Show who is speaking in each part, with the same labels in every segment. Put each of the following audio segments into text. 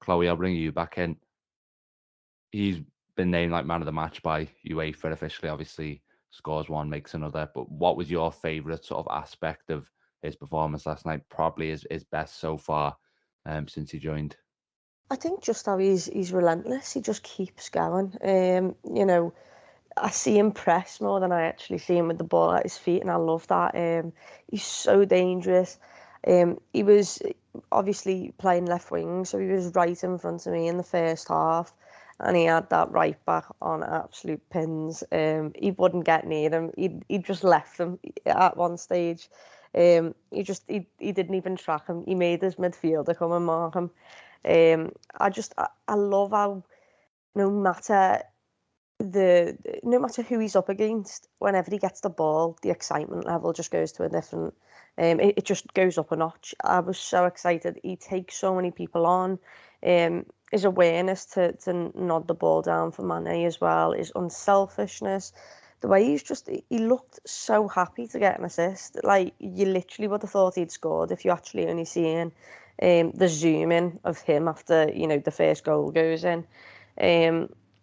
Speaker 1: Chloe, I'll bring you back in. He's been named like man of the match by UEFA officially. Obviously, scores one, makes another. But what was your favourite sort of aspect of his performance last night? Probably his best so far since he joined.
Speaker 2: I think just how he's relentless. He just keeps going. I see him press more than I actually see him with the ball at his feet, and I love that. He's so dangerous. He was obviously playing left wing, so he was right in front of me in the first half, and he had that right back on absolute pins. He wouldn't get near him. He just left him at one stage. He didn't even track him. He made his midfielder come and mark him. I love how no matter no matter who he's up against, whenever he gets the ball, the excitement level just goes to a different. It just goes up a notch. I was so excited. He takes so many people on. His awareness to nod the ball down for Mane as well. His unselfishness. The way he looked so happy to get an assist. Like, you literally would have thought he'd scored if you actually only seen the zoom in of him after, the first goal goes in.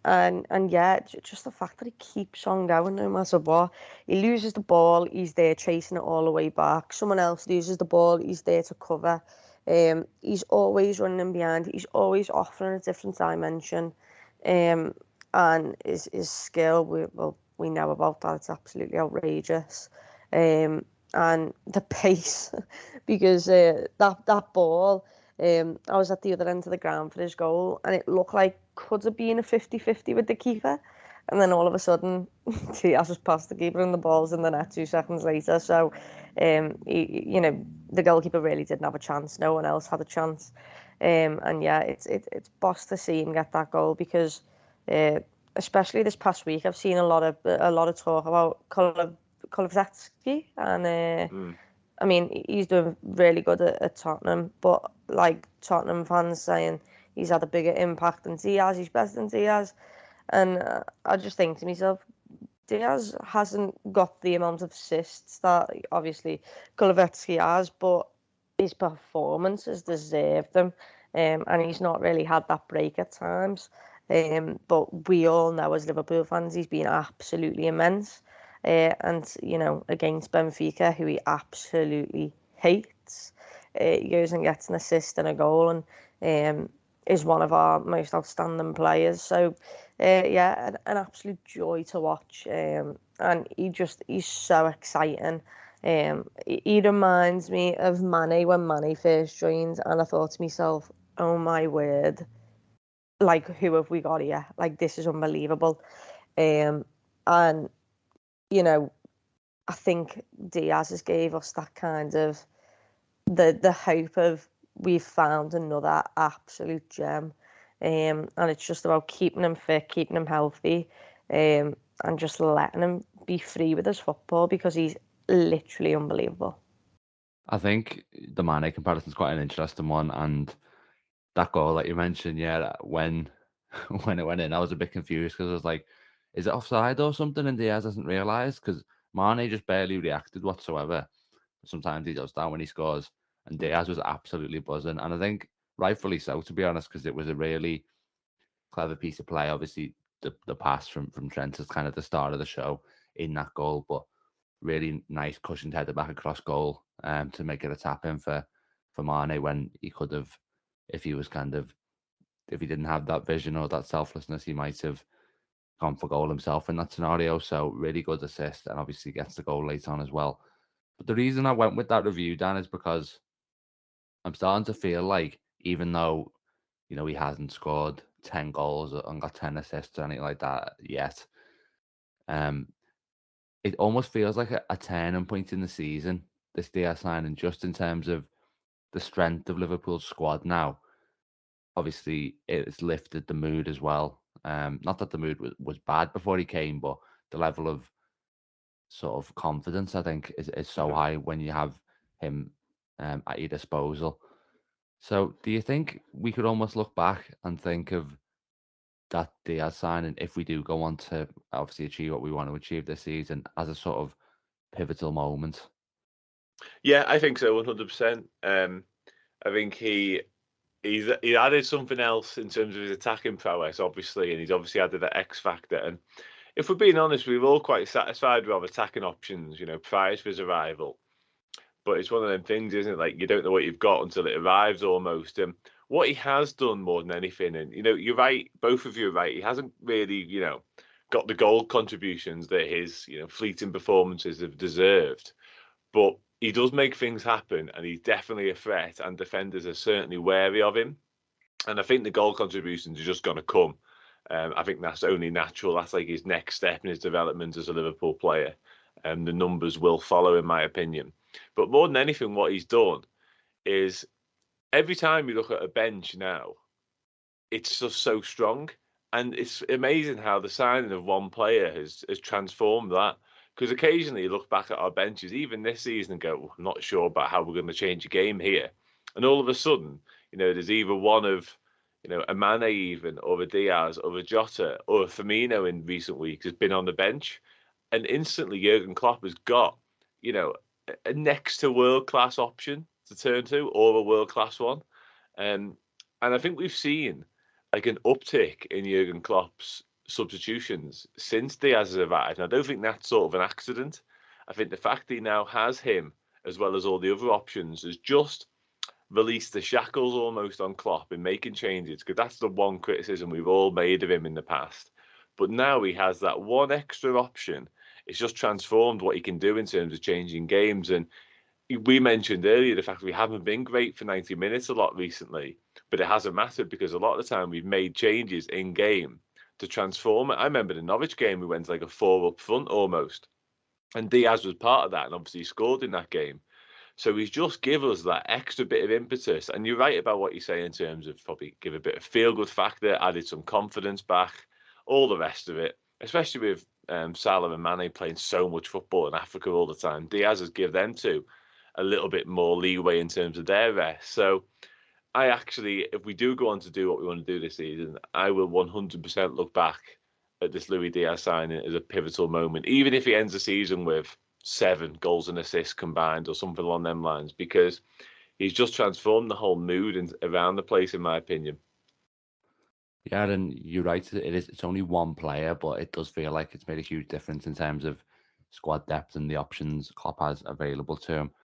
Speaker 2: And yeah, just the fact that he keeps on going no matter what. He loses the ball, he's there chasing it all the way back. Someone else loses the ball, he's there to cover. He's always running in behind. He's always offering a different dimension. And his skill, we know about that. It's absolutely outrageous. And the pace, because that ball, I was at the other end of the ground for his goal, and it looked like could have been a 50-50 with the keeper. And then all of a sudden, Diaz has passed the keeper and the ball's in the net 2 seconds later. So, the goalkeeper really didn't have a chance. No one else had a chance. And yeah, it's boss to see him get that goal because, especially this past week, I've seen a lot of talk about Kulusevski, and I mean, he's doing really good at Tottenham, but like Tottenham fans saying he's had a bigger impact than Diaz, he's better than Diaz. And I just think to myself, Diaz hasn't got the amount of assists that obviously Kulusevski has, but his performance has deserved them. And he's not really had that break at times. But we all know as Liverpool fans, he's been absolutely immense. And, against Benfica, who he absolutely hates, he goes and gets an assist and a goal and is one of our most outstanding players. So, yeah, an absolute joy to watch. And he's so exciting. He reminds me of Mane when Mane first joined, and I thought to myself, oh my word, like, who have we got here? Like, this is unbelievable. And, I think Diaz has gave us that kind of the hope of we've found another absolute gem. And it's just about keeping him fit, keeping him healthy, and just letting him be free with his football because he's literally unbelievable.
Speaker 1: I think the Mane comparison is quite an interesting one, and that goal that you mentioned, yeah, when when it went in, I was a bit confused because I was like, is it offside or something? And Diaz doesn't realise because Mane just barely reacted whatsoever. Sometimes he does that when he scores, and Diaz was absolutely buzzing, and I think rightfully so, to be honest, because it was a really clever piece of play. Obviously, the pass from Trent is kind of the start of the show in that goal, but really nice cushioned header back across goal to make it a tap in for Mane when he could have, if he was kind of, if he didn't have that vision or that selflessness, he might have gone for goal himself in that scenario. So really good assist, and obviously gets the goal late on as well. But the reason I went with that review, Dan, is because I'm starting to feel like even though, he hasn't scored 10 goals and got 10 assists or anything like that yet, um, it almost feels like a turning point in the season, this Diaz signing, just in terms of the strength of Liverpool's squad now. Obviously, it's lifted the mood as well. Not that the mood was bad before he came, but the level of sort of confidence, I think, is so high when you have him at your disposal. So, do you think we could almost look back and think of that Diaz signing, if we do go on to obviously achieve what we want to achieve this season, as a sort of pivotal moment?
Speaker 3: Yeah, I think so, 100%. I think he he added something else in terms of his attacking prowess, obviously, and he's obviously added that X factor. And if we're being honest, we were all quite satisfied with our attacking options, prior to his arrival. But it's one of them things, isn't it? Like you don't know what you've got until it arrives almost. And what he has done more than anything, and you're right, both of you are right. He hasn't really, got the goal contributions that his, fleeting performances have deserved. But he does make things happen, and he's definitely a threat. And defenders are certainly wary of him. And I think the goal contributions are just going to come. I think that's only natural. That's like his next step in his development as a Liverpool player. And the numbers will follow, in my opinion. But more than anything, what he's done is every time you look at a bench now, it's just so strong. And it's amazing how the signing of one player has transformed that. Because occasionally you look back at our benches, even this season, and go, well, I'm not sure about how we're going to change a game here. And all of a sudden, there's either one of, a Mane even, or a Diaz, or a Jota, or a Firmino in recent weeks has been on the bench. And instantly Jurgen Klopp has got, a next to world class option to turn to, or a world class one. And I think we've seen like an uptick in Jurgen Klopp's substitutions since Diaz has arrived. And I don't think that's sort of an accident. I think the fact that he now has him as well as all the other options has just released the shackles almost on Klopp in making changes, because that's the one criticism we've all made of him in the past. But now he has that one extra option. It's just transformed what he can do in terms of changing games. And we mentioned earlier the fact that we haven't been great for 90 minutes a lot recently, but it hasn't mattered because a lot of the time we've made changes in game to transform it. I remember the Norwich game, we went like a 4 up front almost, and Diaz was part of that, and obviously he scored in that game. So he's just give us that extra bit of impetus. And you're right about what you say in terms of probably give a bit of feel-good factor, added some confidence back, all the rest of it, especially with Salah and Mane playing so much football in Africa all the time. Diaz has give them two a little bit more leeway in terms of their rest. So I actually, if we do go on to do what we want to do this season, I will 100% look back at this Luis Diaz signing as a pivotal moment, even if he ends the season with 7 goals and assists combined or something along them lines, because he's just transformed the whole mood around the place, in my opinion.
Speaker 1: Yeah, and you're right. It's only one player, but it does feel like it's made a huge difference in terms of squad depth and the options Klopp has available to him.